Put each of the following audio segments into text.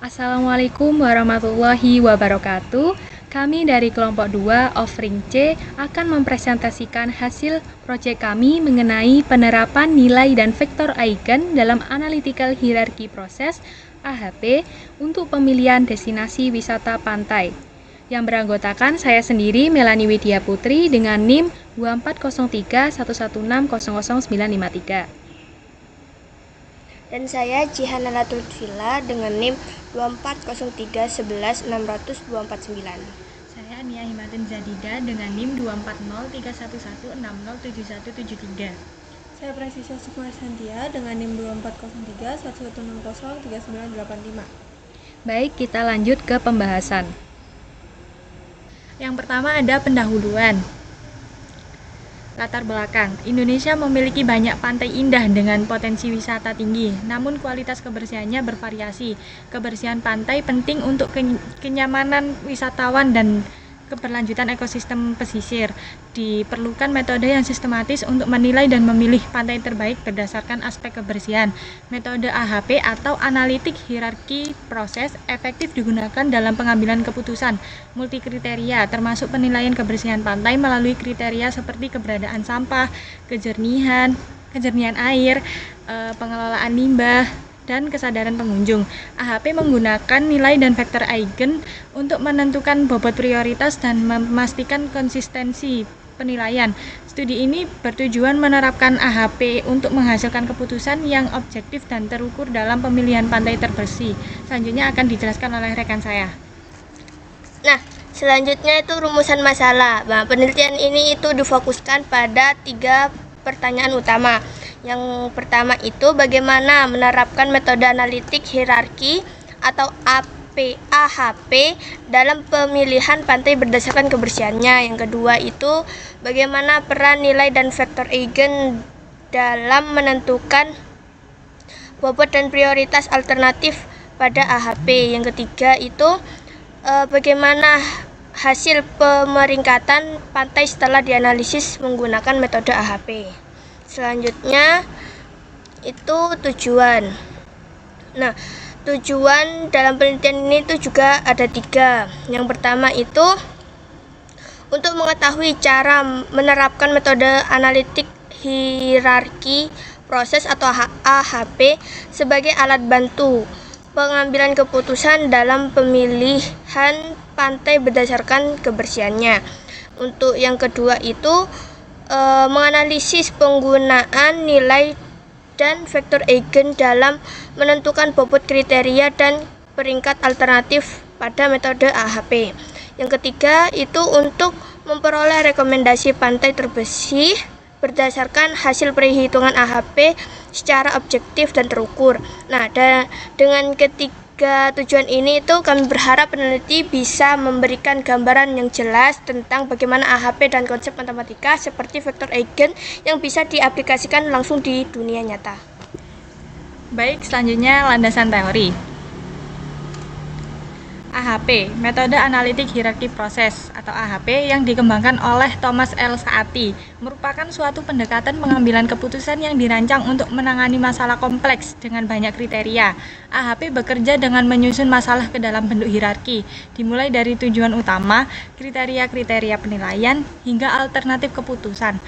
Assalamualaikum warahmatullahi wabarakatuh. Kami dari kelompok 2 Offering C akan mempresentasikan hasil proyek kami mengenai penerapan nilai dan vektor eigen dalam Analytical Hierarchy Process (AHP) untuk pemilihan destinasi wisata pantai. Yang beranggotakan saya sendiri, Melani Widya Putri, dengan NIM 240311600953. Dan saya Jihana Lutfila dengan NIM 2403116249. Saya Nia Himatin Zadida dengan NIM 240311607173. Saya Presisya Sukma Santia dengan NIM 240311603985. Baik, kita lanjut ke pembahasan. Yang pertama ada pendahuluan. Latar belakang, Indonesia memiliki banyak pantai indah dengan potensi wisata tinggi, namun kualitas kebersihannya bervariasi. Kebersihan pantai penting untuk kenyamanan wisatawan dan keberlanjutan ekosistem pesisir. Diperlukan metode yang sistematis untuk menilai dan memilih pantai terbaik berdasarkan aspek kebersihan. Metode AHP atau Analytic Hierarchy Process efektif digunakan dalam pengambilan keputusan multikriteria, termasuk penilaian kebersihan pantai melalui kriteria seperti keberadaan sampah, kejernihan air, pengelolaan limbah, dan kesadaran pengunjung. AHP menggunakan nilai dan vektor eigen untuk menentukan bobot prioritas dan memastikan konsistensi penilaian. Studi ini bertujuan menerapkan AHP untuk menghasilkan keputusan yang objektif dan terukur dalam pemilihan pantai terbersih. Selanjutnya akan dijelaskan oleh rekan saya. Nah, selanjutnya itu rumusan masalah. Nah, penelitian ini itu difokuskan pada 3 pertanyaan utama. Yang pertama itu bagaimana menerapkan metode analitik hierarki atau AHP dalam pemilihan pantai berdasarkan kebersihannya. Yang kedua itu bagaimana peran nilai dan vektor eigen dalam menentukan bobot dan prioritas alternatif pada AHP. Yang ketiga itu bagaimana hasil pemeringkatan pantai setelah dianalisis menggunakan metode AHP. Selanjutnya itu tujuan. Nah, tujuan dalam penelitian ini itu juga ada 3. Yang pertama itu untuk mengetahui cara menerapkan metode analitik hierarki proses atau AHP sebagai alat bantu pengambilan keputusan dalam pemilihan pantai berdasarkan kebersihannya. Untuk yang kedua itu menganalisis penggunaan nilai dan vektor eigen dalam menentukan bobot kriteria dan peringkat alternatif pada metode AHP. Yang ketiga itu untuk memperoleh rekomendasi pantai terbersih berdasarkan hasil perhitungan AHP secara objektif dan terukur. Nah, dengan ketiga tujuan ini itu kami berharap peneliti bisa memberikan gambaran yang jelas tentang bagaimana AHP dan konsep matematika seperti vektor eigen yang bisa diaplikasikan langsung di dunia nyata. Baik, selanjutnya landasan teori. AHP, Metode Analitik Hierarchy Process atau AHP yang dikembangkan oleh Thomas L. Saati, merupakan suatu pendekatan pengambilan keputusan yang dirancang untuk menangani masalah kompleks dengan banyak kriteria. AHP bekerja dengan menyusun masalah ke dalam bentuk hierarki, dimulai dari tujuan utama, kriteria-kriteria penilaian, hingga alternatif keputusan.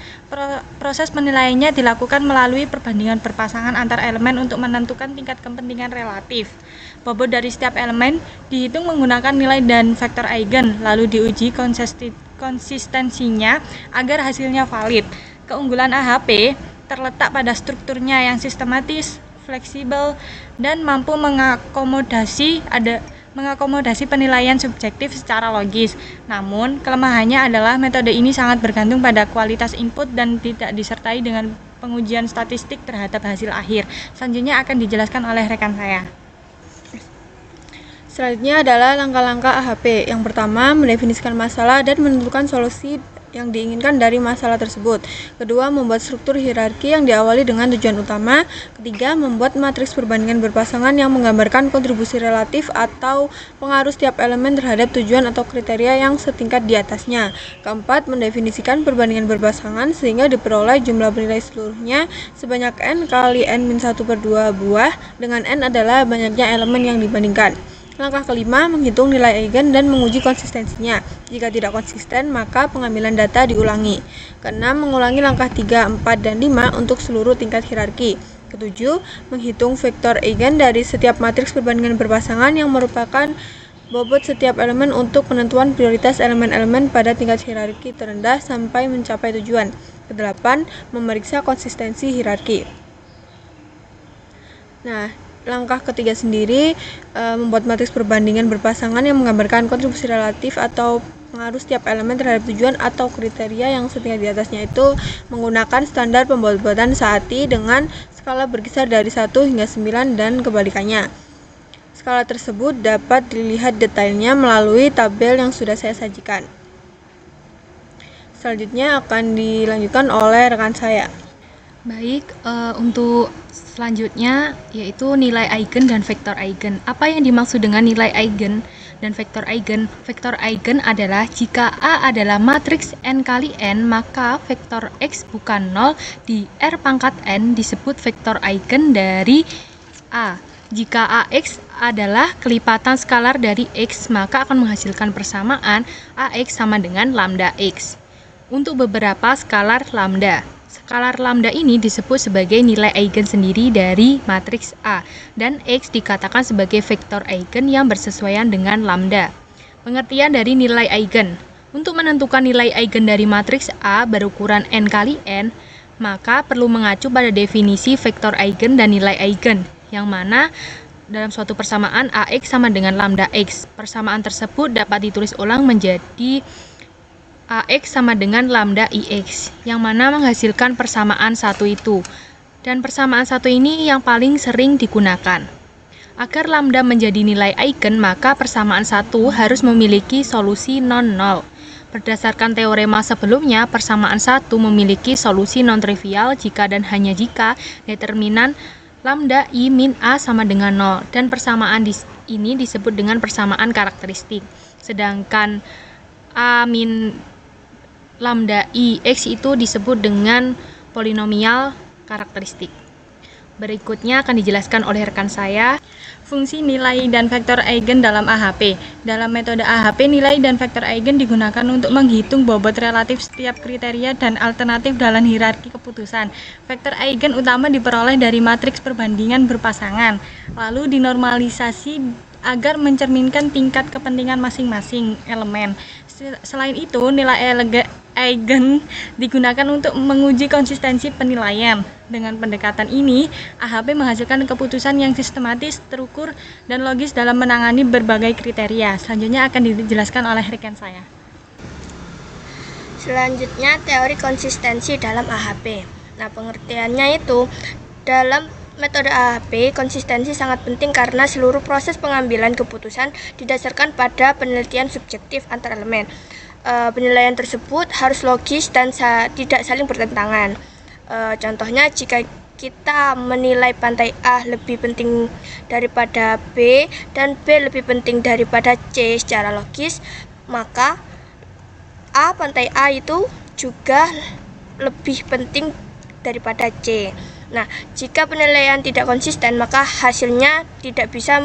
Proses penilaiannya dilakukan melalui perbandingan berpasangan antar elemen untuk menentukan tingkat kepentingan relatif. Bobot dari setiap elemen dihitung menggunakan nilai dan vektor eigen, lalu diuji konsistensinya agar hasilnya valid. Keunggulan AHP terletak pada strukturnya yang sistematis, fleksibel, dan mampu mengakomodasi penilaian subjektif secara logis. Namun, kelemahannya adalah metode ini sangat bergantung pada kualitas input dan tidak disertai dengan pengujian statistik terhadap hasil akhir. Selanjutnya akan dijelaskan oleh rekan saya. Selanjutnya adalah langkah-langkah AHP. Yang pertama, mendefinisikan masalah dan menentukan solusi yang diinginkan dari masalah tersebut. Kedua, membuat struktur hierarki yang diawali dengan tujuan utama. Ketiga, membuat matriks perbandingan berpasangan yang menggambarkan kontribusi relatif atau pengaruh setiap elemen terhadap tujuan atau kriteria yang setingkat di atasnya. Keempat, mendefinisikan perbandingan berpasangan sehingga diperoleh jumlah penilai seluruhnya sebanyak N kali N-1/2 buah, dengan N adalah banyaknya elemen yang dibandingkan. Langkah kelima, menghitung nilai eigen dan menguji konsistensinya. Jika tidak konsisten, maka pengambilan data diulangi. Keenam, mengulangi langkah 3, 4, dan 5 untuk seluruh tingkat hierarki. Ketujuh, menghitung vektor eigen dari setiap matriks perbandingan berpasangan yang merupakan bobot setiap elemen untuk penentuan prioritas elemen-elemen pada tingkat hierarki terendah sampai mencapai tujuan. Kedelapan, memeriksa konsistensi hierarki. Nah, langkah ketiga sendiri membuat matriks perbandingan berpasangan yang menggambarkan kontribusi relatif atau pengaruh setiap elemen terhadap tujuan atau kriteria yang setingkat di atasnya itu menggunakan standar pembobotan Saati dengan skala berkisar dari 1 hingga 9 dan kebalikannya. Skala tersebut dapat dilihat detailnya melalui tabel yang sudah saya sajikan. Selanjutnya akan dilanjutkan oleh rekan saya. Baik, untuk selanjutnya yaitu nilai eigen dan vektor eigen. Apa yang dimaksud dengan nilai eigen dan vektor eigen? Vektor eigen adalah jika A adalah matriks n kali n, maka vektor x bukan 0 di R pangkat n disebut vektor eigen dari A. Jika AX adalah kelipatan skalar dari X, maka akan menghasilkan persamaan AX sama dengan lambda X. Untuk beberapa skalar lambda, skalar lambda ini disebut sebagai nilai eigen sendiri dari matriks A, dan X dikatakan sebagai vektor eigen yang bersesuaian dengan lambda. Pengertian dari nilai eigen. Untuk menentukan nilai eigen dari matriks A berukuran n kali n, maka perlu mengacu pada definisi vektor eigen dan nilai eigen, yang mana dalam suatu persamaan AX sama dengan lambda X. Persamaan tersebut dapat ditulis ulang menjadi AX sama dengan lambda IX, yang mana menghasilkan persamaan satu itu. Dan persamaan satu ini yang paling sering digunakan. Agar lambda menjadi nilai eigen, maka persamaan satu harus memiliki solusi non-nol. Berdasarkan teorema sebelumnya, persamaan satu memiliki solusi non-trivial jika dan hanya jika determinan lambda I min A sama dengan 0, dan persamaan ini disebut dengan persamaan karakteristik. Sedangkan A min lambda I X itu disebut dengan polinomial karakteristik. Berikutnya akan dijelaskan oleh rekan saya. Fungsi nilai dan vektor eigen dalam AHP. Dalam metode AHP, nilai dan vektor eigen digunakan untuk menghitung bobot relatif setiap kriteria dan alternatif dalam hierarki keputusan. Vektor eigen utama diperoleh dari matriks perbandingan berpasangan, lalu dinormalisasi agar mencerminkan tingkat kepentingan masing-masing elemen. Selain itu, nilai eigen digunakan untuk menguji konsistensi penilaian. Dengan pendekatan ini, AHP menghasilkan keputusan yang sistematis, terukur, dan logis dalam menangani berbagai kriteria. Selanjutnya akan dijelaskan oleh rekan saya. Selanjutnya, teori konsistensi dalam AHP. Nah, pengertiannya itu dalam metode AHP, konsistensi sangat penting karena seluruh proses pengambilan keputusan didasarkan pada penelitian subjektif antar elemen. Penilaian tersebut harus logis dan tidak saling bertentangan. Contohnya, jika kita menilai pantai A lebih penting daripada B dan B lebih penting daripada C secara logis, maka pantai A itu juga lebih penting daripada C. Nah, jika penilaian tidak konsisten, maka hasilnya tidak bisa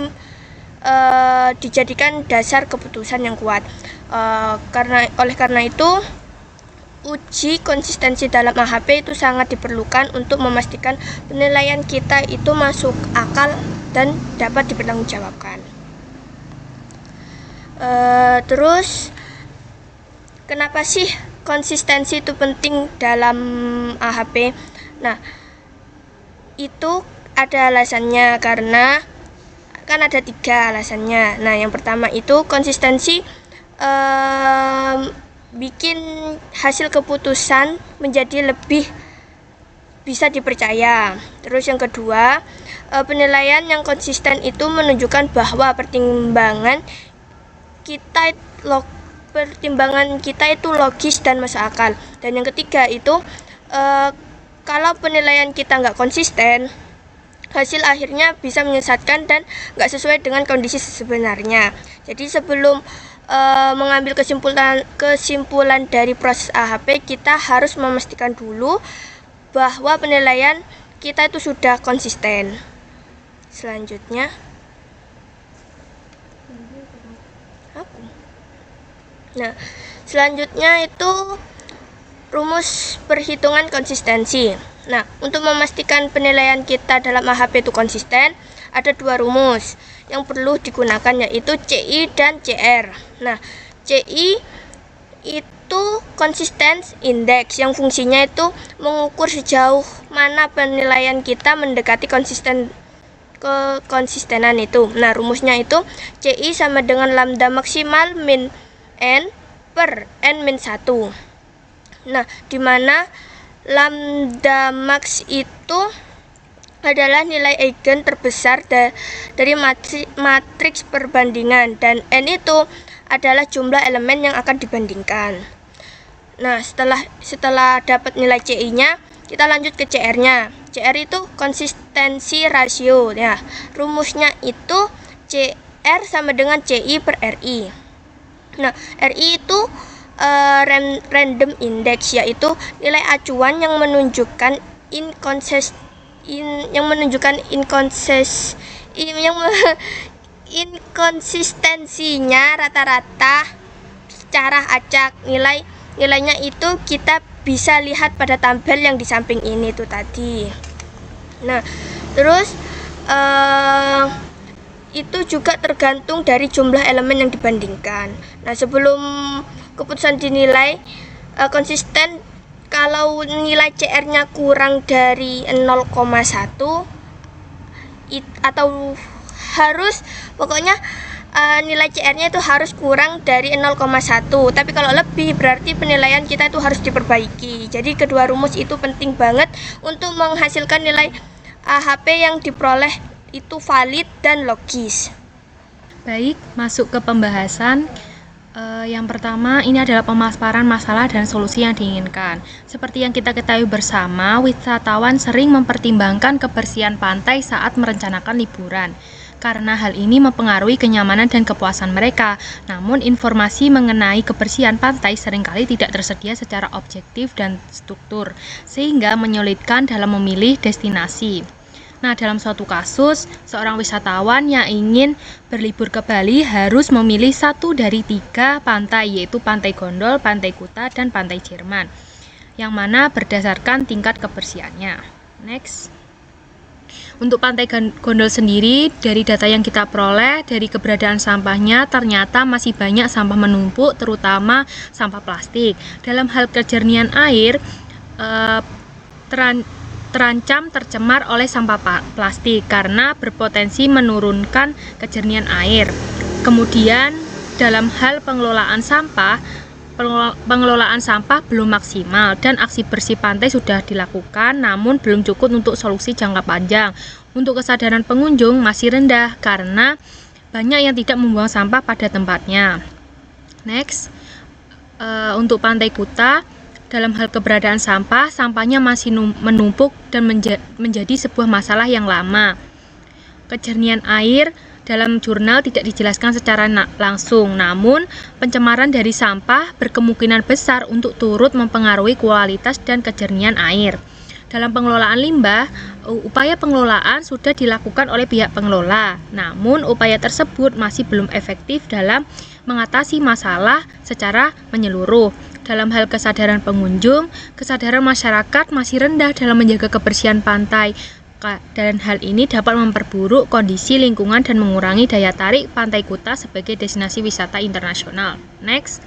dijadikan dasar keputusan yang kuat. Oleh karena itu, uji konsistensi dalam AHP itu sangat diperlukan untuk memastikan penilaian kita itu masuk akal dan dapat dipertanggungjawabkan. Terus, kenapa sih konsistensi itu penting dalam AHP? Nah, itu ada alasannya, karena kan ada 3 alasannya. Nah, yang pertama itu konsistensi bikin hasil keputusan menjadi lebih bisa dipercaya. Terus yang kedua, penilaian yang konsisten itu menunjukkan bahwa pertimbangan kita itu logis dan masuk akal. Dan yang ketiga itu, kalau penilaian kita nggak konsisten, hasil akhirnya bisa menyesatkan dan nggak sesuai dengan kondisi sebenarnya. Jadi sebelum mengambil kesimpulan dari proses AHP, kita harus memastikan dulu bahwa penilaian kita itu sudah konsisten. Selanjutnya, Aku. Nah, selanjutnya itu rumus perhitungan konsistensi. Nah, untuk memastikan penilaian kita dalam AHP itu konsisten, ada dua rumus yang perlu digunakan, yaitu CI dan CR. Nah, CI itu Consistence Index yang fungsinya itu mengukur sejauh mana penilaian kita mendekati kekonsistenan itu. Nah, rumusnya itu CI sama dengan lambda maksimal min N per N min 1. Nah, di mana lambda max itu adalah nilai eigen terbesar dari matriks perbandingan, dan N itu adalah jumlah elemen yang akan dibandingkan. Nah, setelah dapat nilai CI-nya, kita lanjut ke CR-nya. CR itu konsistensi rasio. Ya, rumusnya itu CR sama dengan CI per RI. Nah, RI itu random index, yaitu nilai acuan yang menunjukkan inkonsistensinya rata-rata secara acak. Nilainya itu kita bisa lihat pada tabel yang di samping ini tuh tadi. Nah, terus itu juga tergantung dari jumlah elemen yang dibandingkan. Nah, sebelum keputusan dinilai konsisten, kalau nilai CR-nya kurang dari 0,1 atau harus pokoknya nilai CR-nya itu harus kurang dari 0,1. Tapi kalau lebih berarti penilaian kita itu harus diperbaiki. Jadi kedua rumus itu penting banget untuk menghasilkan nilai AHP yang diperoleh itu valid dan logis. Baik, masuk ke pembahasan. Yang pertama, ini adalah pemaparan masalah dan solusi yang diinginkan. Seperti yang kita ketahui bersama, wisatawan sering mempertimbangkan kebersihan pantai saat merencanakan liburan, karena hal ini mempengaruhi kenyamanan dan kepuasan mereka. Namun, informasi mengenai kebersihan pantai seringkali tidak tersedia secara objektif dan struktur, sehingga menyulitkan dalam memilih destinasi. Nah, dalam suatu kasus, seorang wisatawan yang ingin berlibur ke Bali harus memilih satu dari 3 pantai, yaitu Pantai Gondol, Pantai Kuta, dan Pantai Jerman, yang mana berdasarkan tingkat kebersihannya. Next. Untuk Pantai Gondol sendiri, dari data yang kita peroleh, dari keberadaan sampahnya, ternyata masih banyak sampah menumpuk, terutama sampah plastik. Dalam hal kejernihan air, terancam tercemar oleh sampah plastik karena berpotensi menurunkan kejernihan air. Kemudian dalam hal pengelolaan sampah belum maksimal dan aksi bersih pantai sudah dilakukan, namun belum cukup untuk solusi jangka panjang. Untuk kesadaran pengunjung masih rendah karena banyak yang tidak membuang sampah pada tempatnya. Next, untuk Pantai Kuta, dalam hal keberadaan sampahnya masih menumpuk dan menjadi sebuah masalah yang lama. Kejernihan air dalam jurnal tidak dijelaskan secara langsung, namun pencemaran dari sampah berkemungkinan besar untuk turut mempengaruhi kualitas dan kejernihan air. Dalam pengelolaan limbah, upaya pengelolaan sudah dilakukan oleh pihak pengelola, namun upaya tersebut masih belum efektif dalam mengatasi masalah secara menyeluruh. Dalam hal kesadaran pengunjung, kesadaran masyarakat masih rendah dalam menjaga kebersihan pantai, dan hal ini dapat memperburuk kondisi lingkungan dan mengurangi daya tarik Pantai Kuta sebagai destinasi wisata internasional. Next.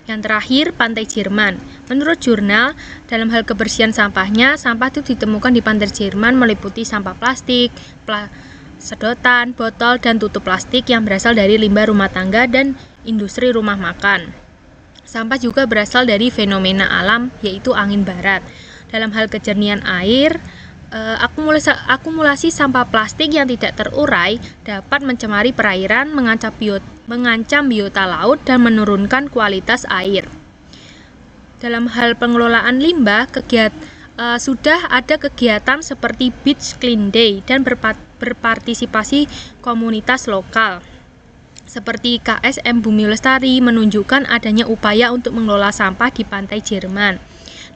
Yang terakhir, Pantai Jerman. Menurut jurnal, dalam hal kebersihan sampahnya, sampah itu ditemukan di Pantai Jerman meliputi sampah plastik, sedotan, botol, dan tutup plastik yang berasal dari limbah rumah tangga dan industri rumah makan. Sampah juga berasal dari fenomena alam, yaitu angin barat. Dalam hal kejernihan air, akumulasi sampah plastik yang tidak terurai dapat mencemari perairan, mengancam biota laut, dan menurunkan kualitas air. Dalam hal pengelolaan limbah, sudah ada kegiatan seperti Beach Clean Day dan berpartisipasi komunitas lokal. Seperti KSM Bumi Lestari menunjukkan adanya upaya untuk mengelola sampah di Pantai Jerman.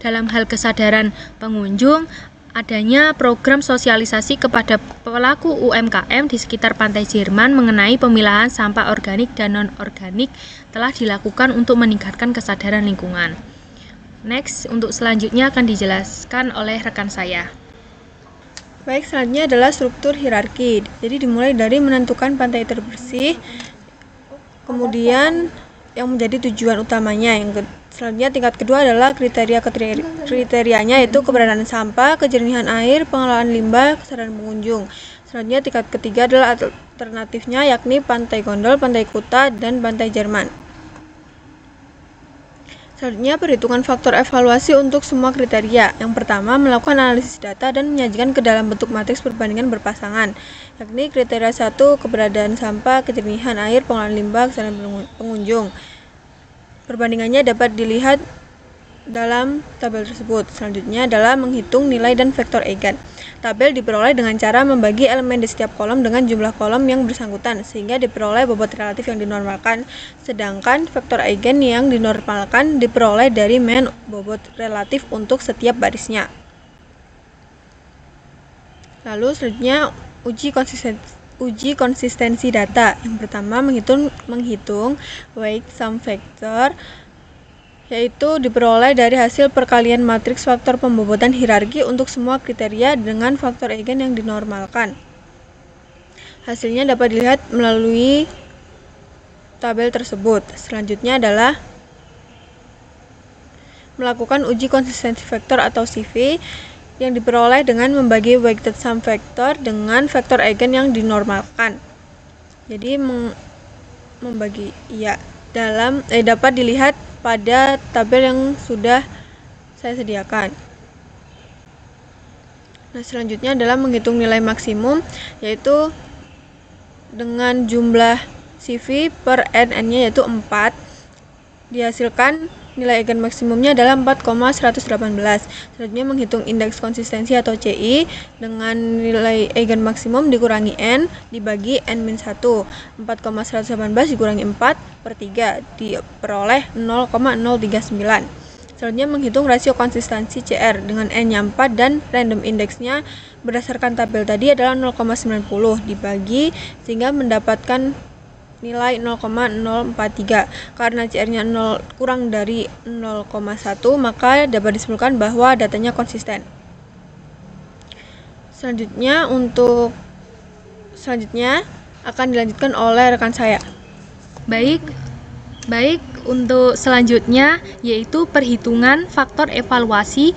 Dalam hal kesadaran pengunjung, adanya program sosialisasi kepada pelaku UMKM di sekitar pantai Jerman mengenai pemilahan sampah organik dan non-organik telah dilakukan untuk meningkatkan kesadaran lingkungan. Next, untuk selanjutnya akan dijelaskan oleh rekan saya. Baik, selanjutnya adalah struktur hierarki. Jadi dimulai dari menentukan pantai terbersih, kemudian yang menjadi tujuan utamanya. Selanjutnya tingkat kedua adalah kriterianya, yaitu keberadaan sampah, kejernihan air, pengelolaan limbah, kesadaran pengunjung. Selanjutnya tingkat ketiga adalah alternatifnya, yakni pantai Gondol, pantai Kuta, dan pantai Jerman. Selanjutnya, perhitungan faktor evaluasi untuk semua kriteria. Yang pertama, melakukan analisis data dan menyajikan ke dalam bentuk matriks perbandingan berpasangan, yakni kriteria 1, keberadaan sampah, kejernihan air, pengelolaan limbah, kesadaran pengunjung. Perbandingannya dapat dilihat dalam tabel tersebut. Selanjutnya adalah menghitung nilai dan vektor eigen. Tabel diperoleh dengan cara membagi elemen di setiap kolom dengan jumlah kolom yang bersangkutan, sehingga diperoleh bobot relatif yang dinormalkan, sedangkan vektor eigen yang dinormalkan diperoleh dari min bobot relatif untuk setiap barisnya. Lalu selanjutnya uji konsistensi data. Yang pertama, menghitung weight sum factor, yaitu diperoleh dari hasil perkalian matriks faktor pembobotan hierarki untuk semua kriteria dengan faktor eigen yang dinormalkan. Hasilnya dapat dilihat melalui tabel tersebut. Selanjutnya adalah melakukan uji konsistensi faktor atau CV yang diperoleh dengan membagi weighted sum factor dengan faktor eigen yang dinormalkan. Jadi membagi dapat dilihat pada tabel yang sudah saya sediakan. Nah, selanjutnya adalah menghitung nilai maksimum, yaitu dengan jumlah CV per N-nya yaitu 4. Dihasilkan nilai eigen maksimumnya adalah 4,118. Selanjutnya menghitung indeks konsistensi atau CI dengan nilai eigen maksimum dikurangi N dibagi N-1. 4,118 dikurangi 4/3 diperoleh 0,039. Selanjutnya menghitung rasio konsistensi CR dengan N-nya 4 dan random indeksnya berdasarkan tabel tadi adalah 0,90 dibagi sehingga mendapatkan nilai 0,043. Karena CR-nya 0 kurang dari 0,1, maka dapat disimpulkan bahwa datanya konsisten. Selanjutnya akan dilanjutkan oleh rekan saya. Baik, untuk selanjutnya yaitu perhitungan faktor evaluasi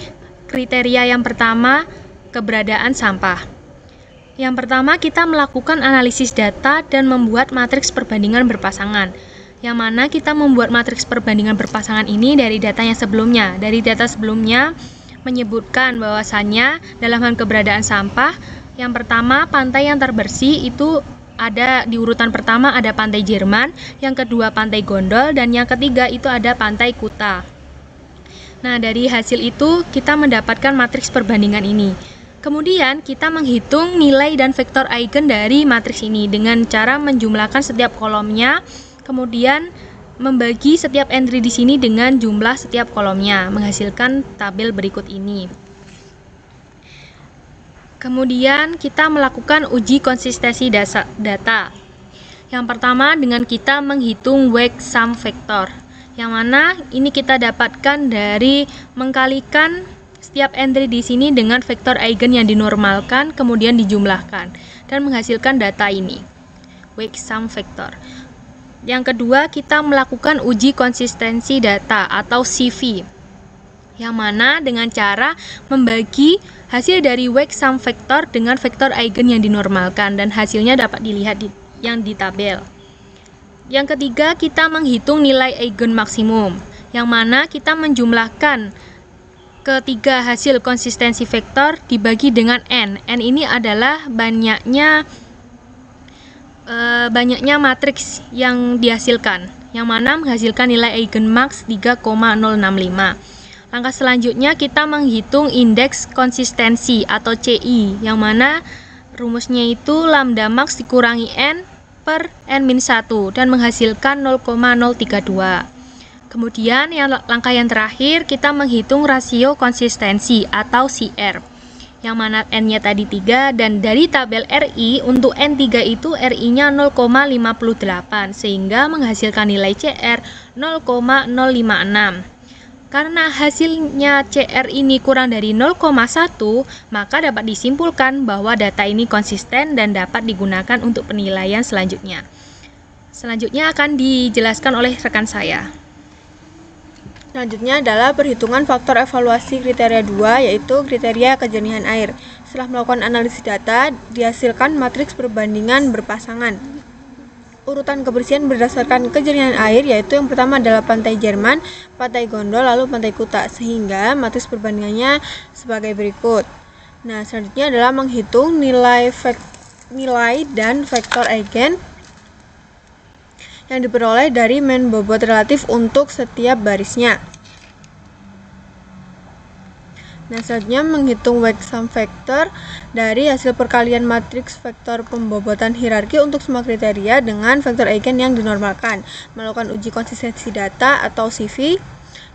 kriteria yang pertama, keberadaan sampah. Yang pertama, kita melakukan analisis data dan membuat matriks perbandingan berpasangan. Yang mana kita membuat matriks perbandingan berpasangan ini dari data yang sebelumnya. Dari data sebelumnya menyebutkan bahwasannya dalam hal keberadaan sampah, yang pertama pantai yang terbersih itu ada di urutan pertama ada pantai Jerman, yang kedua pantai Gondol, dan yang ketiga itu ada pantai Kuta. Nah, dari hasil itu kita mendapatkan matriks perbandingan ini. Kemudian kita menghitung nilai dan vektor eigen dari matriks ini dengan cara menjumlahkan setiap kolomnya, kemudian membagi setiap entry di sini dengan jumlah setiap kolomnya, menghasilkan tabel berikut ini. Kemudian kita melakukan uji konsistensi data. Yang pertama dengan kita menghitung weight sum factor, yang mana ini kita dapatkan dari mengkalikan setiap entry di sini dengan vektor eigen yang dinormalkan kemudian dijumlahkan dan menghasilkan data ini, weight sum factor. Yang kedua, kita melakukan uji konsistensi data atau CV, yang mana dengan cara membagi hasil dari weight sum factor dengan vektor eigen yang dinormalkan dan hasilnya dapat dilihat yang di tabel. Yang ketiga, kita menghitung nilai eigen maksimum, yang mana kita menjumlahkan ketiga hasil konsistensi vektor dibagi dengan N. N ini adalah banyaknya matriks yang dihasilkan, yang mana menghasilkan nilai eigenmax 3,065. Langkah selanjutnya kita menghitung indeks konsistensi atau CI, yang mana rumusnya itu lambda max dikurangi N per N-1 dan menghasilkan 0,032. Kemudian langkah yang terakhir kita menghitung rasio konsistensi atau CR, yang mana N-nya tadi 3, dan dari tabel RI untuk N3 itu RI-nya 0,58 sehingga menghasilkan nilai CR 0,056. Karena hasilnya CR ini kurang dari 0,1, maka dapat disimpulkan bahwa data ini konsisten dan dapat digunakan untuk penilaian selanjutnya. Selanjutnya akan dijelaskan oleh rekan saya. Selanjutnya adalah perhitungan faktor evaluasi kriteria 2, yaitu kriteria kejernihan air. Setelah melakukan analisis data, dihasilkan matriks perbandingan berpasangan. Urutan kebersihan berdasarkan kejernihan air, yaitu yang pertama adalah pantai Jerman, pantai Gondol, lalu pantai Kuta, sehingga matriks perbandingannya sebagai berikut. Nah, selanjutnya adalah menghitung nilai dan vektor eigen yang diperoleh dari main bobot relatif untuk setiap barisnya. Nah, selanjutnya menghitung weight sum factor dari hasil perkalian matriks vektor pembobotan hierarki untuk semua kriteria dengan vektor eigen yang dinormalkan. Melakukan uji konsistensi data atau CV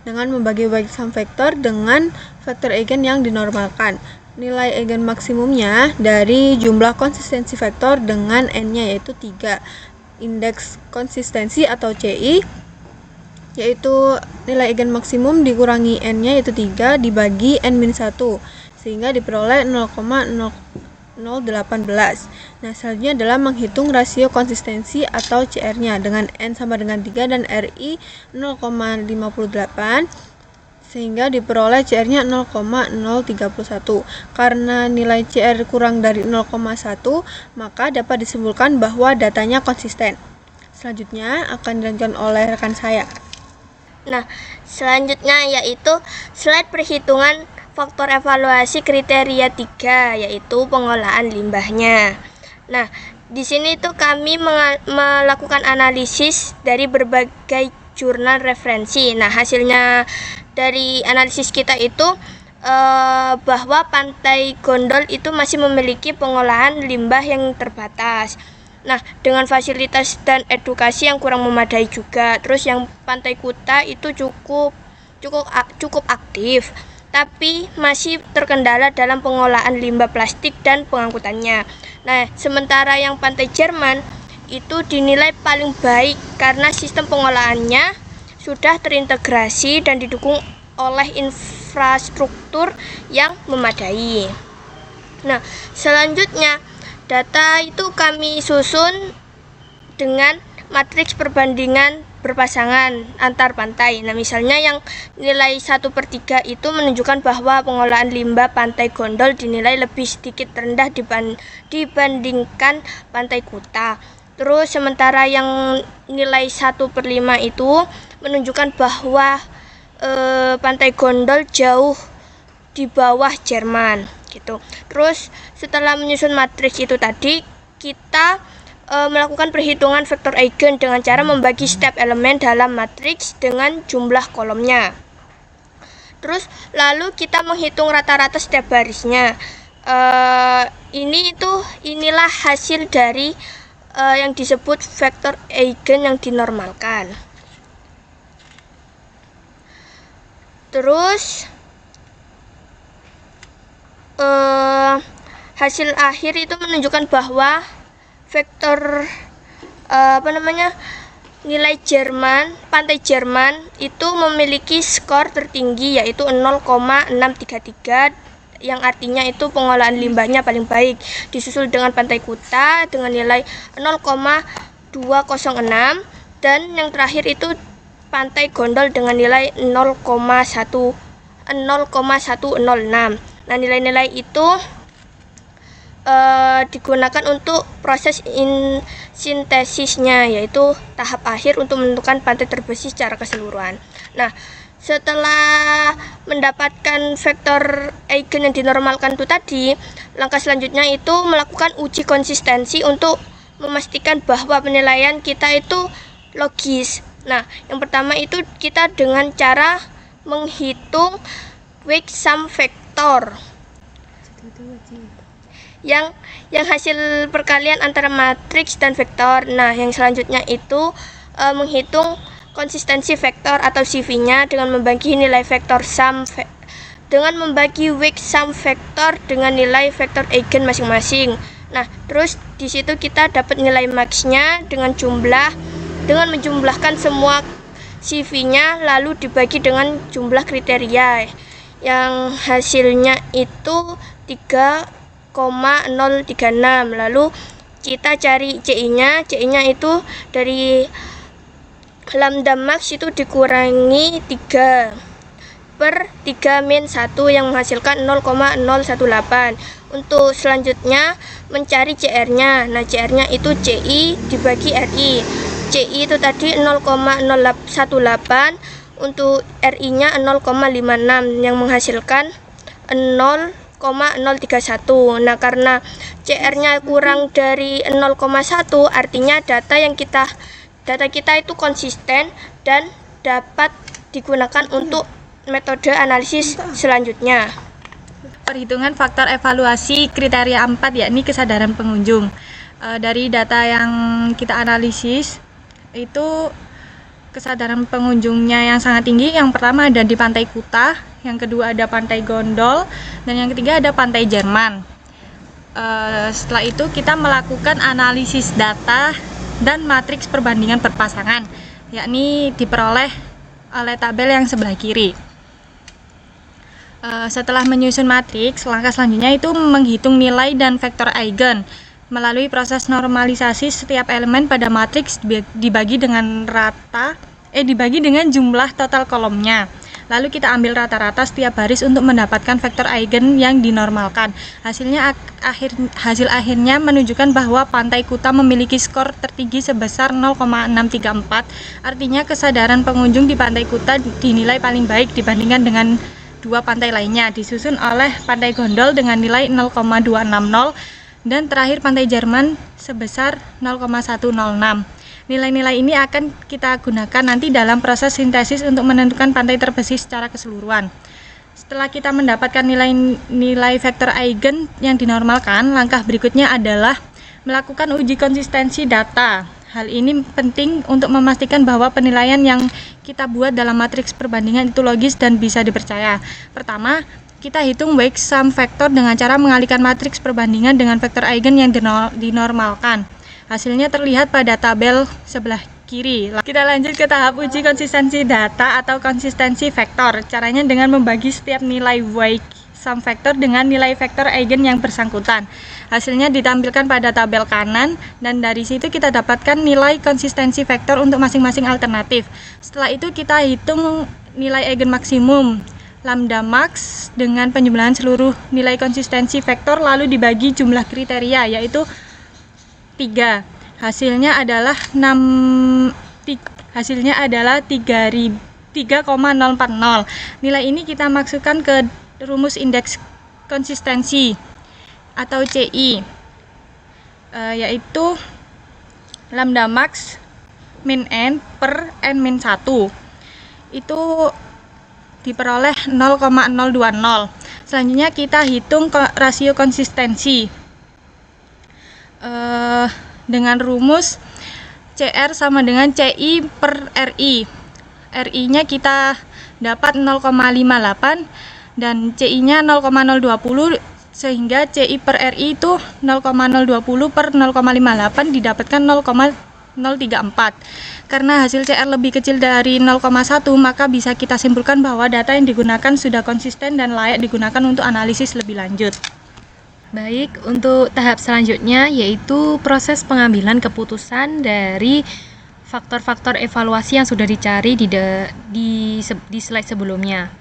dengan membagi weight sum factor dengan vektor eigen yang dinormalkan. Nilai eigen maksimumnya dari jumlah konsistensi vektor dengan N-nya yaitu 3. Indeks konsistensi atau CI yaitu nilai eigen maksimum dikurangi N-nya yaitu 3 dibagi N-1 sehingga diperoleh 0,0018. Nah, selanjutnya adalah menghitung rasio konsistensi atau CR-nya dengan N sama dengan 3 dan RI 0,58 sehingga diperoleh CR-nya 0,031. Karena nilai CR kurang dari 0,1, maka dapat disimpulkan bahwa datanya konsisten. Selanjutnya akan dilanjutkan oleh rekan saya. Nah, selanjutnya yaitu slide perhitungan faktor evaluasi kriteria 3, yaitu pengolahan limbahnya. Nah, di sini tuh kami melakukan analisis dari berbagai jurnal referensi. Nah, hasilnya dari analisis kita itu bahwa pantai Gondol itu masih memiliki pengolahan limbah yang terbatas. Nah, dengan fasilitas dan edukasi yang kurang memadai juga. Terus yang pantai Kuta itu cukup aktif, tapi masih terkendala dalam pengolahan limbah plastik dan pengangkutannya. Nah, sementara yang pantai Jerman itu dinilai paling baik karena sistem pengolahannya sudah terintegrasi dan didukung oleh infrastruktur yang memadai. Nah, selanjutnya data itu kami susun dengan matriks perbandingan berpasangan antar pantai. Nah, misalnya yang nilai 1/3 itu menunjukkan bahwa pengolahan limbah pantai Gondol dinilai lebih sedikit rendah dibandingkan pantai Kuta. Terus sementara yang nilai 1/5 itu menunjukkan bahwa pantai Gondol jauh di bawah Jerman gitu. Terus setelah menyusun matriks itu tadi, kita melakukan perhitungan vektor eigen dengan cara membagi setiap elemen dalam matriks dengan jumlah kolomnya. Terus lalu kita menghitung rata-rata setiap barisnya. Inilah hasil dari yang disebut vektor eigen yang dinormalkan. Terus hasil akhir itu menunjukkan bahwa vektor nilai pantai Jerman itu memiliki skor tertinggi yaitu 0,633, yang artinya itu pengolahan limbahnya paling baik, disusul dengan pantai Kuta dengan nilai 0,206 dan yang terakhir itu pantai Gondol dengan nilai 0,106. Nah, nilai-nilai itu digunakan untuk proses sintesisnya, yaitu tahap akhir untuk menentukan pantai terbersih secara keseluruhan. Nah, setelah mendapatkan vektor eigen yang dinormalkan itu tadi, langkah selanjutnya itu melakukan uji konsistensi untuk memastikan bahwa penilaian kita itu logis. Nah, yang pertama itu kita dengan cara menghitung weight sum factor yang hasil perkalian antara matriks dan vektor. Nah, yang selanjutnya itu menghitung konsistensi vektor atau CV-nya dengan membagi nilai vektor sum dengan membagi weak sum vektor dengan nilai vektor eigen masing-masing. Nah, terus di situ kita dapat nilai max-nya dengan menjumlahkan semua CV-nya lalu dibagi dengan jumlah kriteria yang hasilnya itu 3,036. Lalu kita cari CI-nya. CI-nya itu dari lambda max itu dikurangi 3 per 3 min 1 yang menghasilkan 0,018. Untuk selanjutnya mencari CR-nya. Nah, CR-nya itu CI dibagi RI. CI itu tadi 0,018, untuk RI-nya 0,56 yang menghasilkan 0,031. Nah, karena CR-nya kurang dari 0,1 artinya data kita itu konsisten dan dapat digunakan untuk metode analisis selanjutnya. Perhitungan faktor evaluasi kriteria 4 yakni kesadaran pengunjung. Dari data yang kita analisis itu kesadaran pengunjungnya yang sangat tinggi. Yang pertama ada di Pantai Kuta, yang kedua ada Pantai Gondol, dan yang ketiga ada Pantai Jerman. Setelah itu kita melakukan analisis data dan matriks perbandingan berpasangan, yakni diperoleh oleh tabel yang sebelah kiri. Setelah menyusun matriks, langkah selanjutnya itu menghitung nilai dan vektor eigen. Melalui proses normalisasi, setiap elemen pada matriks dibagi dengan jumlah total kolomnya. Lalu kita ambil rata-rata setiap baris untuk mendapatkan vektor eigen yang dinormalkan. Hasil akhirnya menunjukkan bahwa Pantai Kuta memiliki skor tertinggi sebesar 0,634. Artinya kesadaran pengunjung di Pantai Kuta dinilai paling baik dibandingkan dengan dua pantai lainnya, disusun oleh Pantai Gondol dengan nilai 0,260 dan terakhir Pantai Jerman sebesar 0,106. Nilai-nilai ini akan kita gunakan nanti dalam proses sintesis untuk menentukan pantai terbersih secara keseluruhan. Setelah kita mendapatkan nilai vektor eigen yang dinormalkan, langkah berikutnya adalah melakukan uji konsistensi data. Hal ini penting untuk memastikan bahwa penilaian yang kita buat dalam matriks perbandingan itu logis dan bisa dipercaya. Pertama, kita hitung weak sum vektor dengan cara mengalihkan matriks perbandingan dengan vektor eigen yang dinormalkan. Hasilnya terlihat pada tabel sebelah kiri. Kita lanjut ke tahap uji konsistensi data atau konsistensi vektor. Caranya dengan membagi setiap nilai weak sum vektor dengan nilai vektor eigen yang bersangkutan. Hasilnya ditampilkan pada tabel kanan dan dari situ kita dapatkan nilai konsistensi vektor untuk masing-masing alternatif. Setelah itu kita hitung nilai eigen maksimum lambda max dengan penjumlahan seluruh nilai konsistensi vektor lalu dibagi jumlah kriteria yaitu 3. Hasilnya adalah 3,040. Nilai ini kita masukkan ke rumus indeks konsistensi atau CI, yaitu lambda max min n per n min 1 itu diperoleh 0,020. Selanjutnya kita hitung rasio konsistensi dengan rumus CR sama dengan CI per RI. RI-nya kita dapat 0,58 dan CI-nya 0,020 sehingga CI per RI itu 0,020 per 0,58 didapatkan 0,034. Karena hasil CR lebih kecil dari 0,1 maka bisa kita simpulkan bahwa data yang digunakan sudah konsisten dan layak digunakan untuk analisis lebih lanjut. Baik, untuk tahap selanjutnya yaitu proses pengambilan keputusan dari faktor-faktor evaluasi yang sudah dicari di slide sebelumnya.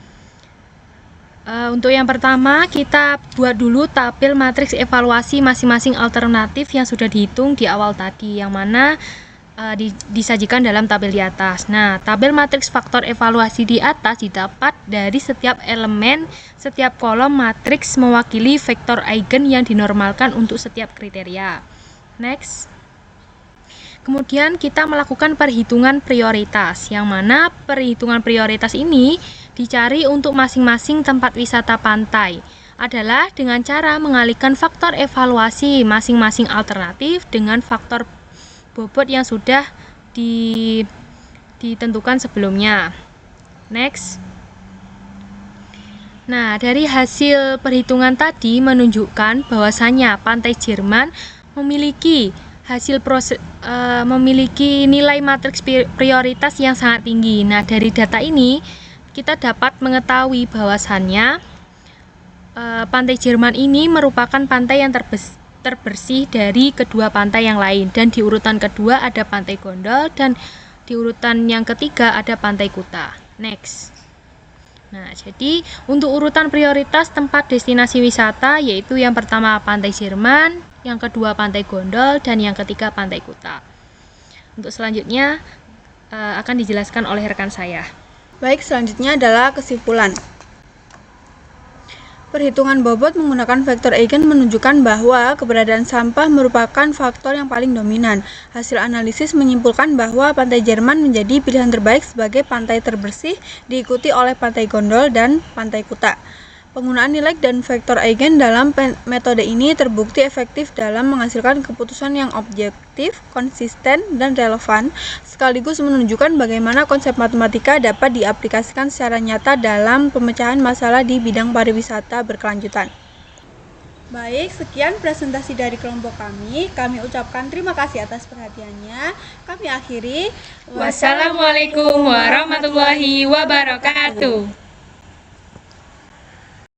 Untuk yang pertama, kita buat dulu tabel matriks evaluasi masing-masing alternatif yang sudah dihitung di awal tadi, yang mana disajikan dalam tabel di atas. Nah, tabel matriks faktor evaluasi di atas didapat dari setiap elemen, setiap kolom matriks mewakili vektor eigen yang dinormalkan untuk setiap kriteria. Next. Kemudian kita melakukan perhitungan prioritas, yang mana perhitungan prioritas ini dicari untuk masing-masing tempat wisata pantai adalah dengan cara mengalihkan faktor evaluasi masing-masing alternatif dengan faktor bobot yang sudah ditentukan sebelumnya. Next. Nah, dari hasil perhitungan tadi menunjukkan bahwasannya pantai Jerman memiliki memiliki nilai matriks prioritas yang sangat tinggi. Nah, dari data ini kita dapat mengetahui bahwasannya pantai Jerman ini merupakan pantai yang terbersih dari kedua pantai yang lain, dan di urutan kedua ada pantai Gondol dan di urutan yang ketiga ada pantai Kuta. Next. Nah, jadi untuk urutan prioritas tempat destinasi wisata yaitu yang pertama pantai Jerman, yang kedua pantai Gondol, dan yang ketiga pantai Kuta. Untuk selanjutnya akan dijelaskan oleh rekan saya. Baik, selanjutnya adalah kesimpulan. Perhitungan bobot menggunakan vektor Eigen menunjukkan bahwa keberadaan sampah merupakan faktor yang paling dominan. Hasil analisis menyimpulkan bahwa pantai Jerman menjadi pilihan terbaik sebagai pantai terbersih, diikuti oleh pantai Gondol dan pantai Kuta. Penggunaan nilai dan vektor Eigen dalam metode ini terbukti efektif dalam menghasilkan keputusan yang objektif, konsisten, dan relevan, sekaligus menunjukkan bagaimana konsep matematika dapat diaplikasikan secara nyata dalam pemecahan masalah di bidang pariwisata berkelanjutan. Baik, sekian presentasi dari kelompok kami. Kami ucapkan terima kasih atas perhatiannya. Kami akhiri. Wassalamualaikum warahmatullahi wabarakatuh.